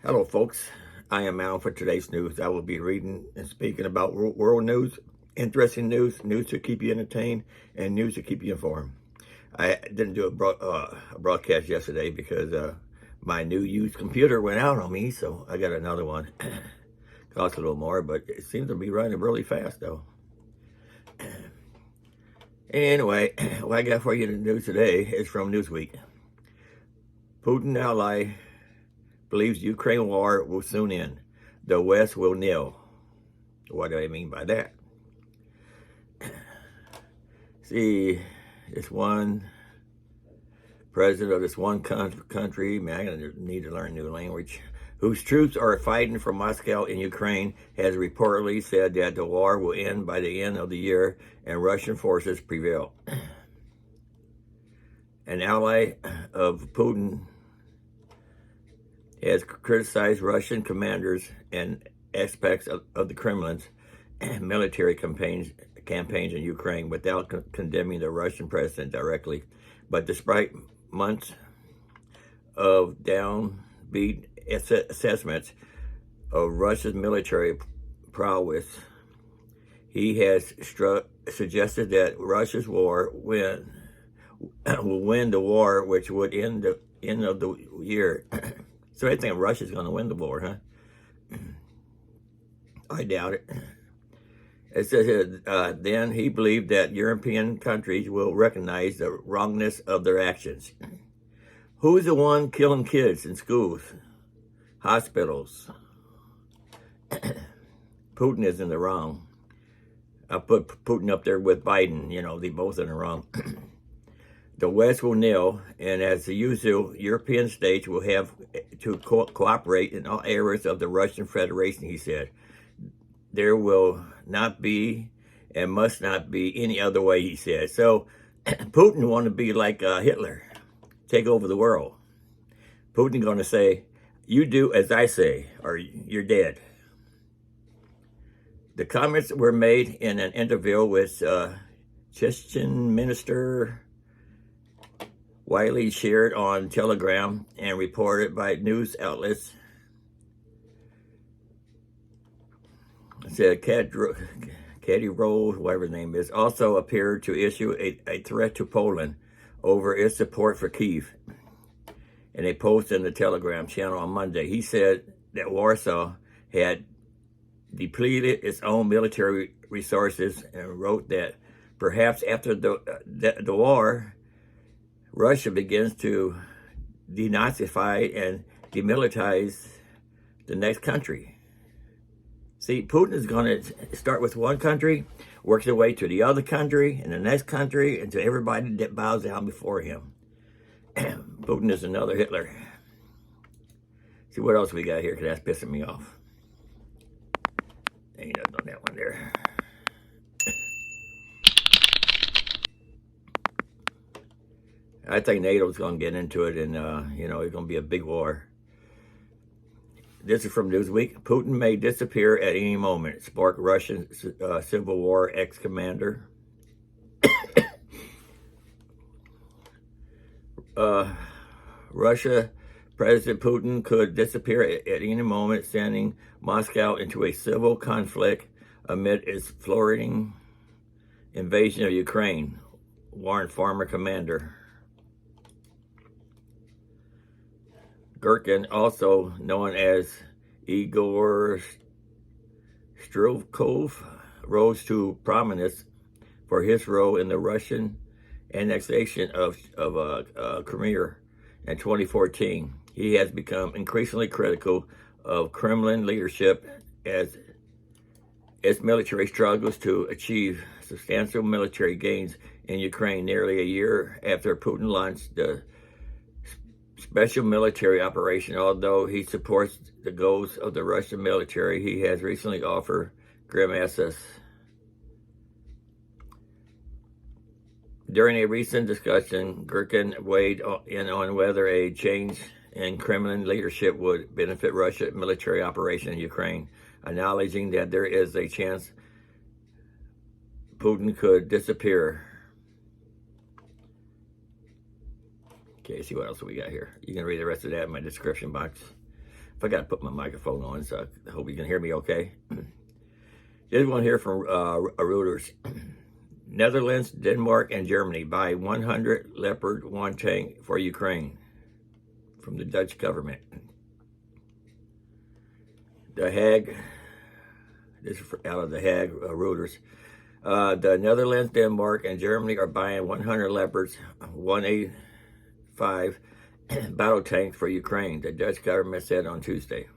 Hello, folks. I am Al for today's news. I will be reading and speaking about world news, interesting news, news to keep you entertained, and news to keep you informed. I didn't do a broadcast yesterday because my new used computer went out on me, so I got another one. Costs a little more, but it seems to be running really fast, though. Anyway, what I got for you in the news today is from Newsweek. Putin ally believes Ukraine war will soon end. The West will kneel. What do I mean by that? See, this one president of this one country, man, I'm going to need to learn a new language, whose troops are fighting from Moscow in Ukraine, has reportedly said that the war will end by the end of the year and Russian forces prevail. An ally of Putin has criticized Russian commanders and aspects of the Kremlin's military campaigns in Ukraine without condemning the Russian president directly. But despite months of downbeat assessments of Russia's military prowess, he has suggested that Russia's war will win the war, which would end the end of the year. So I think Russia's going to win the war, huh? I doubt it. It says then he believed that European countries will recognize the wrongness of their actions. Who's the one killing kids in schools, hospitals? Putin is in the wrong. I'll put Putin up there with Biden. You know, they both in the wrong. The West will kneel, and as the usual, European states will have to cooperate in all areas of the Russian Federation, he said. There will not be and must not be any other way, he said. So Putin want to be like Hitler, take over the world. Putin going to say, you do as I say, or you're dead. The comments were made in an interview with Chechen Minister widely shared on Telegram and reported by news outlets. It said Katie Rose, whatever his name is, also appeared to issue a threat to Poland over its support for Kyiv. In a post in the Telegram channel on Monday, he said that Warsaw had depleted its own military resources and wrote that perhaps after the war, Russia begins to denazify and demilitarize the next country. See, Putin is going to start with one country, work their way to the other country, and the next country, until everybody that bows down before him. Putin is another Hitler. See what else we got here, because that's pissing me off. Ain't nothing on that one there. I think NATO's going to get into it, and, it's going to be a big war. This is from Newsweek. Putin may disappear at any moment, sparked Russian Civil War ex-commander. Russia President Putin could disappear at any moment, sending Moscow into a civil conflict amid its flourishing invasion of Ukraine, warned former commander. Gherkin, also known as Igor Strelkov, rose to prominence for his role in the Russian annexation of Crimea in 2014. He has become increasingly critical of Kremlin leadership as its military struggles to achieve substantial military gains in Ukraine nearly a year after Putin launched the special military operation. Although he supports the goals of the Russian military, he has recently offered grimaces. During a recent discussion, Gherkin weighed in on whether a change in Kremlin leadership would benefit Russia's military operation in Ukraine, acknowledging that there is a chance Putin could disappear. Okay, see what else we got here. You can read the rest of that in my description box. forgot to put my microphone on, so I hope you can hear me okay. This one here from Reuters. Netherlands, Denmark, and Germany buy 100 Leopard 1 tank for Ukraine from the Dutch government. The Hague, this is out of the Hague, Reuters. The Netherlands, Denmark, and Germany are buying 100 Leopards 185 battle tanks for Ukraine, the Dutch government said on Tuesday.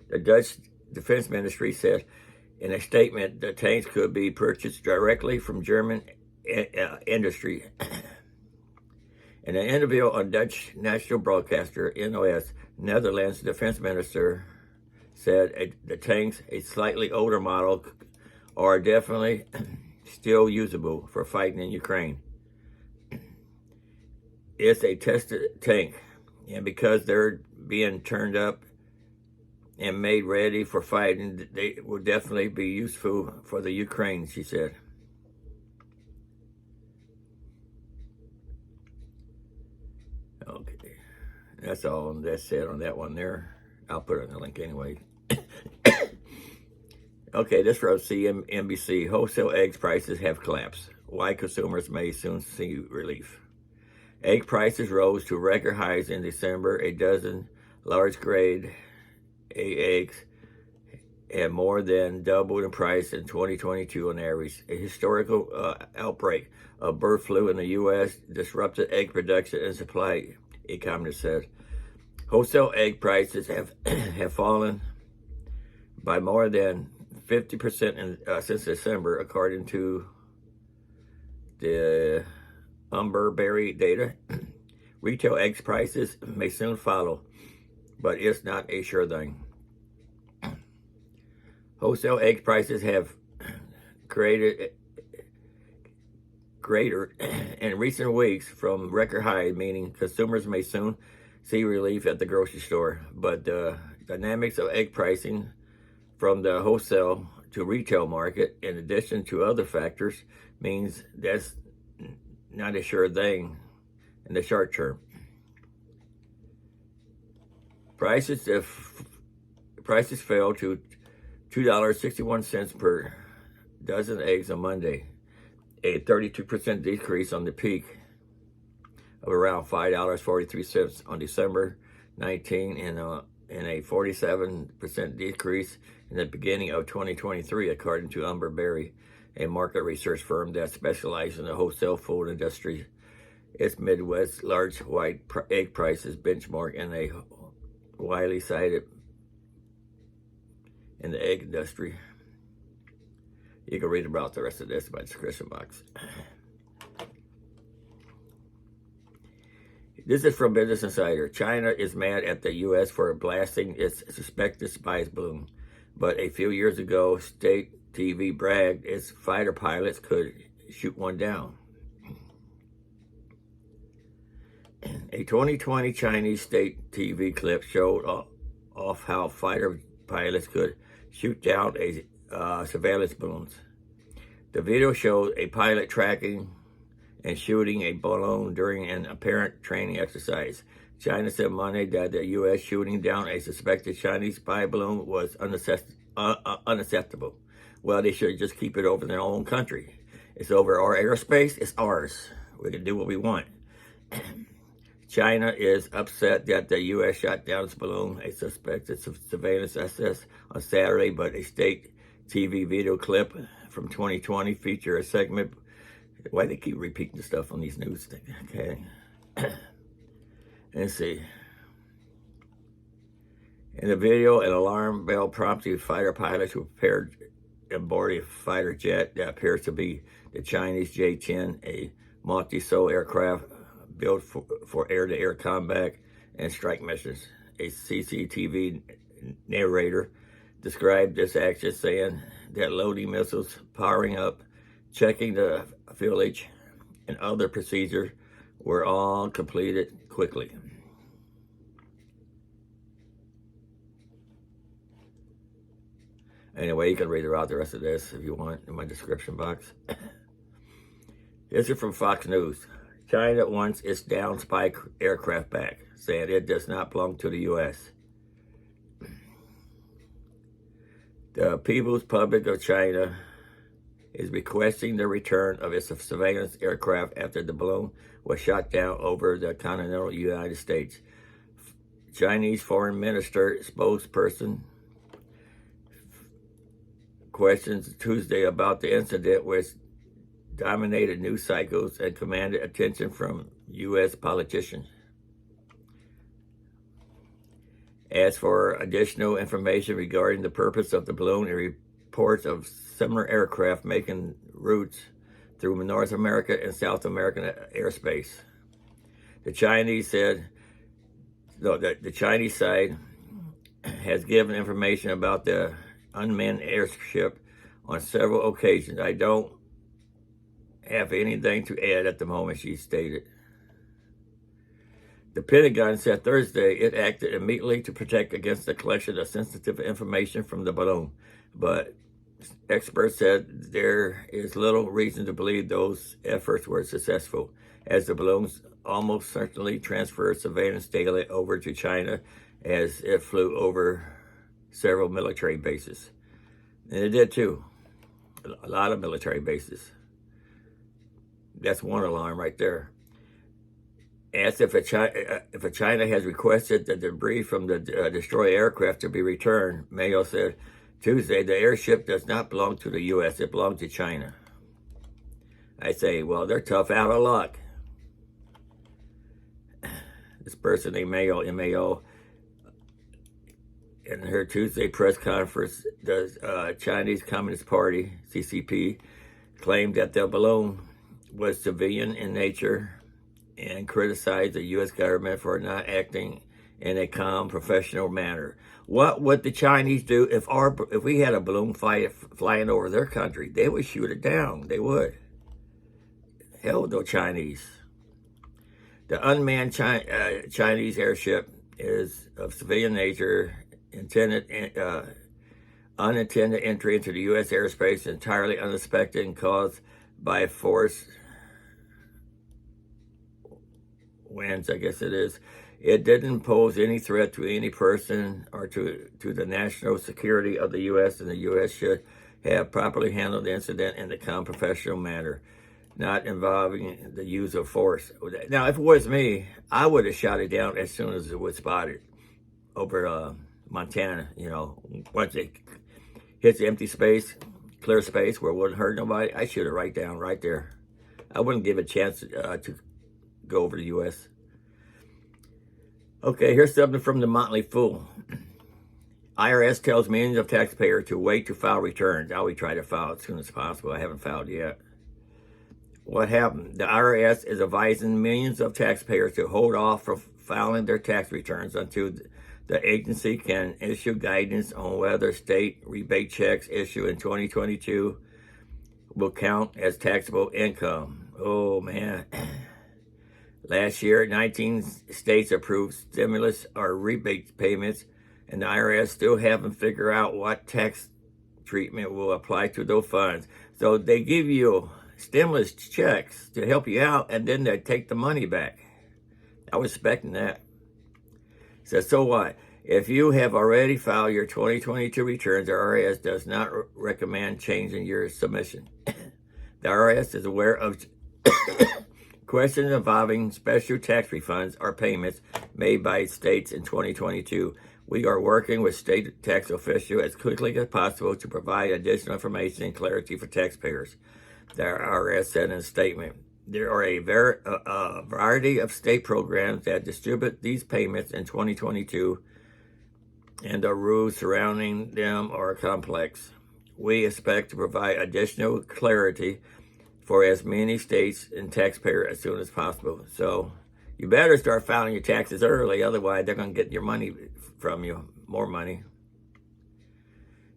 The Dutch Defense Ministry said in a statement the tanks could be purchased directly from German industry. In an interview on Dutch national broadcaster NOS, Netherlands Defense Minister said the tanks, a slightly older model, are definitely still usable for fighting in Ukraine. It's a tested tank, and because they're being turned up and made ready for fighting, they will definitely be useful for the Ukraine, she said. Okay, that's all that's said on that one there. I'll put it in the link anyway. Okay, this from CNBC. Wholesale eggs prices have collapsed. Why consumers may soon see relief. Egg prices rose to record highs in December. A dozen large grade A eggs have more than doubled in price in 2022 on average. A historical outbreak of bird flu in the U.S. disrupted egg production and supply, economists said. Wholesale egg prices have fallen by more than 50% since December, according to the Berry data. Retail eggs prices may soon follow, but it's not a sure thing. Wholesale egg prices have created greater in recent weeks from record high, meaning consumers may soon see relief at the grocery store. But the dynamics of egg pricing from the wholesale to retail market, in addition to other factors, means that's not a sure thing in the short term. Prices fell to $2.61 per dozen eggs on Monday, a 32% decrease on the peak of around $5.43 on December 19, and a 47% decrease in the beginning of 2023, according to Berry, a market research firm that specializes in the wholesale food industry. Its Midwest large white egg prices benchmark in a widely cited in the egg industry. You can read about the rest of this in my description box. This is from Business Insider. China is mad at the U.S. for blasting its suspected spies balloon, but a few years ago, state TV bragged its fighter pilots could shoot one down. A 2020 Chinese state TV clip showed off how fighter pilots could shoot down surveillance balloons. The video showed a pilot tracking and shooting a balloon during an apparent training exercise. China said Monday that the U.S. shooting down a suspected Chinese spy balloon was unacceptable. Well, they should just keep it over their own country. It's over our airspace, it's ours. We can do what we want. China is upset that the U.S. shot down its balloon, a suspected surveillance assets, on Saturday, but a state TV video clip from 2020 featured a segment. Why they keep repeating stuff on these news things? Okay. Let's see. In the video, an alarm bell prompted fighter pilots who prepared to board a fighter jet that appears to be the Chinese J-10, a multi-SOE aircraft built for air-to-air combat and strike missions. A CCTV narrator described this action, saying that loading missiles, powering up, checking the fuselage, and other procedures were all completed quickly. Anyway, you can read about the rest of this if you want in my description box. This is from Fox News. China wants its down spy aircraft back, saying it does not belong to the U.S. The People's Republic of China is requesting the return of its surveillance aircraft after the balloon was shot down over the continental United States. Chinese Foreign Minister spokesperson questions Tuesday about the incident, which dominated news cycles and commanded attention from U.S. politicians. As for additional information regarding the purpose of the balloon and reports of similar aircraft making routes through North America and South American airspace, the Chinese side has given information about the unmanned airship on several occasions. I don't have anything to add at the moment, she stated. The Pentagon said Thursday it acted immediately to protect against the collection of sensitive information from the balloon, but experts said there is little reason to believe those efforts were successful, as the balloons almost certainly transferred surveillance data over to China as it flew over several military bases. And it did too. A lot of military bases. That's one alarm right there. Asked if China has requested the debris from the destroyed aircraft to be returned, Mayo said Tuesday the airship does not belong to the U.S., it belongs to China. I say, well, they're tough out of luck. This person named Mayo, M-A-O, in her Tuesday press conference, the Chinese Communist Party, CCP, claimed that the balloon was civilian in nature and criticized the U.S. government for not acting in a calm, professional manner. What would the Chinese do if we had a balloon flying over their country? They would shoot it down. They would. Hell, no Chinese. The unmanned Chinese airship is of civilian nature, unintended entry into the U.S. airspace, entirely unexpected and caused by force winds, I guess it is. It didn't pose any threat to any person or to the national security of the U.S., and the U.S. should have properly handled the incident in a calm, professional manner, not involving the use of force. Now, if it was me, I would have shot it down as soon as it was spotted over Montana. You know, once it hits the empty space, clear space where it wouldn't hurt nobody, I shoot it right down right there. I wouldn't give it a chance to go over the U.S. Okay, here's something from the Motley Fool. IRS tells millions of taxpayers to wait to file returns. I always try to file as soon as possible. I haven't filed yet. What happened? The IRS is advising millions of taxpayers to hold off from filing their tax returns until the agency can issue guidance on whether state rebate checks issued in 2022 will count as taxable income. Oh, man. Last year, 19 states approved stimulus or rebate payments, and the IRS still haven't figured out what tax treatment will apply to those funds. So they give you stimulus checks to help you out, and then they take the money back. I was expecting that. So what? If you have already filed your 2022 returns, the IRS does not recommend changing your submission. The IRS is aware of questions involving special tax refunds or payments made by states in 2022. We are working with state tax officials as quickly as possible to provide additional information and clarity for taxpayers, the IRS said in a statement. There are a variety of state programs that distribute these payments in 2022, and the rules surrounding them are complex. We expect to provide additional clarity for as many states and taxpayers as soon as possible. So you better start filing your taxes early, otherwise they're going to get your money from you, more money.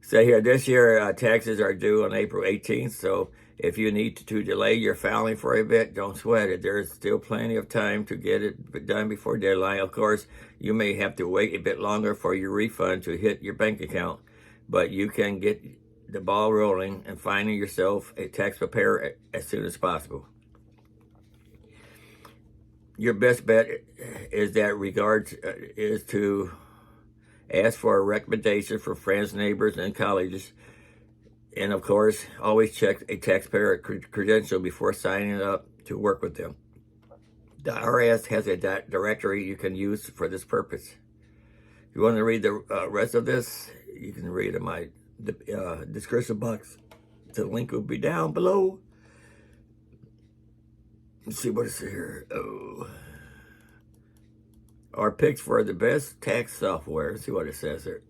So here, this year taxes are due on April 18th, so if you need to delay your filing for a bit, don't sweat it. There's still plenty of time to get it done before deadline. Of course, you may have to wait a bit longer for your refund to hit your bank account, but you can get the ball rolling and finding yourself a tax preparer as soon as possible. Your best bet is Ask for a recommendation from friends, neighbors, and colleagues. And of course, always check a taxpayer credential before signing up to work with them. The IRS has a directory you can use for this purpose. If you want to read the rest of this, you can read in my description box. The link will be down below. Let's see what it says here. Oh. Our picks for the best tax software. Let's see what it says here.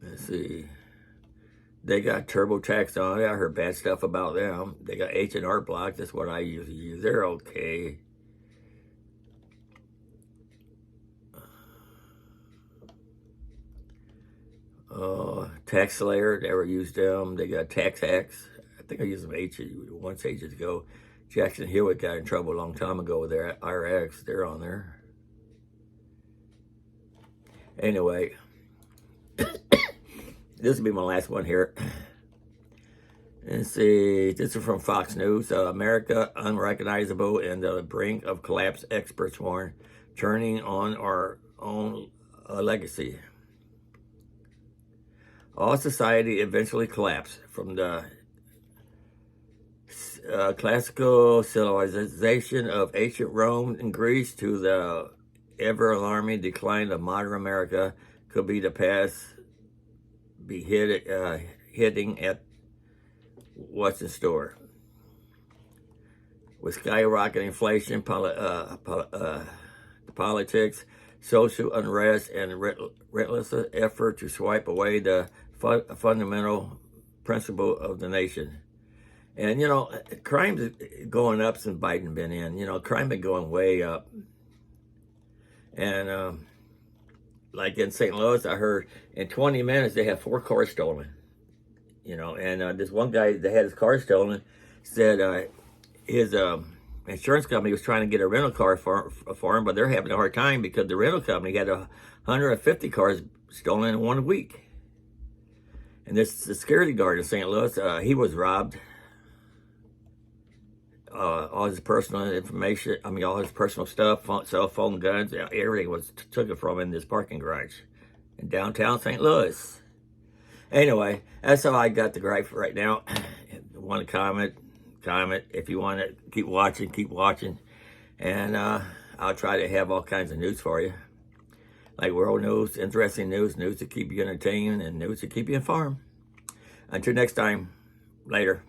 Let's see. They got TurboTax on it. I heard bad stuff about them. They got H&R Block. That's what I usually use. They're okay. TaxSlayer, never used them. They got TaxX. I think I used them once ages ago. Jackson Hewitt got in trouble a long time ago with their IRX. They're on there. Anyway, this will be my last one here. Let's see. This is from Fox News. America unrecognizable and the brink of collapse, experts warn, turning on our own legacy. All society eventually collapsed, from the classical civilization of ancient Rome and Greece to the ever-alarming decline of modern America. Could be the past be hitting at what's in store. With skyrocketing inflation, politics, social unrest, and relentless effort to swipe away the fundamental principle of the nation. And, you know, crime's going up since Biden been in. You know, crime been going way up. And, like in St. Louis, I heard in 20 minutes they had 4 cars stolen. You know, and this one guy that had his car stolen said his insurance company was trying to get a rental car for him, but they're having a hard time because the rental company had 150 cars stolen in 1 week. And the security guard in St. Louis, he was robbed. All his personal information, all his personal stuff, cell phone, guns, everything was took it from in this parking garage in downtown St. Louis. Anyway, that's all I got to gripe for right now. If you want to comment. If you want to keep watching. And I'll try to have all kinds of news for you. Like world news, interesting news to keep you entertained, and news to keep you informed. Until next time, later.